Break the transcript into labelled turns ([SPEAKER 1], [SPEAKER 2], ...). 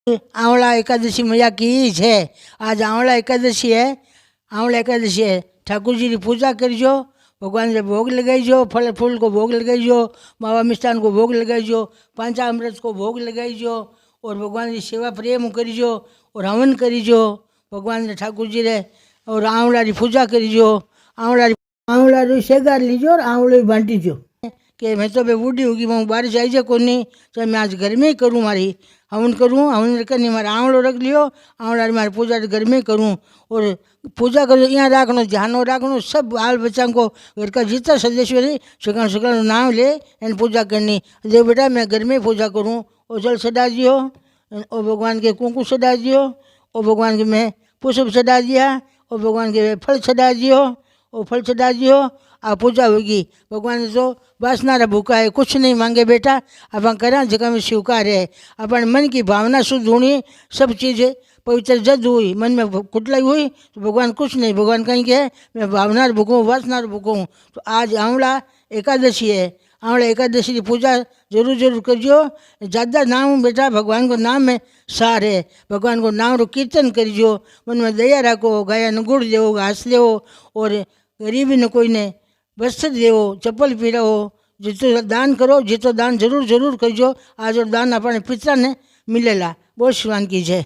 [SPEAKER 1] आंवला एकादशी मैया की है। आज आंवला एकादशी है। आंवला एकादशी है। ठाकुर जी की पूजा करिजो, भगवान से भोग लगाइजो, फल फूल को भोग लगाइजो, मावा मिष्ठान को भोग लगाइजो, पंचामृत को भोग लगाइजो और भगवान की सेवा प्रेम करिजो और हवन करिजो भगवान ने ठाकुर जी रे। और आंवला की पूजा करिजो। आंवला री शेगार लीजो और आंवलो बांटीजो कि मैं तो बूढ़ी होगी, मैं बाहर जाइए को नहीं, तो मैं आज घर में ही करूँ, मारी हवन करूँ, हवन करनी मारा आंवलो रख लियो, आंवला मारी पूजा घर में करूँ और पूजा करो। यहाँ रखना, ध्यान रखना, सब बाल बच्चा को घर का जितना सदस्य है सकाल सकाल नाम ले एन पूजा करनी। दे बेटा मैं घर में पूजा करूँ और जल सदा दियो और भगवान के कुंकु सदा दियो और भगवान के मैं पुष्प सदा दिया और भगवान के फल सदा दियो और फल चढ़ा दियो। आ पूजा होगी। भगवान तो वासना भूखा है, कुछ नहीं मांगे बेटा, अपन करा जगह में स्वीकार है। अपन मन की भावना शुद्ध होनी, सब चीज़ें पवित्र जद हुई, मन में कुटलाई हुई तो भगवान कुछ नहीं। भगवान कहीं के मैं भावना भूखूँ, वासना भूखूँ। तो आज आंवला एकादशी है। आंवला एकादशी की पूजा जरूर जरूर करियो। ज़्यादा नाम बेटा, भगवान को नाम में सार है। भगवान को नाम रो कीर्तन करिजो, मन में दया रखो, गाया ने गुड़ देवो, घास देवो और गरीबी ने कोई ने वस्त्र देवो, चप्पल पीरावो। जितो दान करो, जितो दान जरूर जरूर करिजो। आज और दान अपने पिता ने मिलेला। बोल शिवान की जय।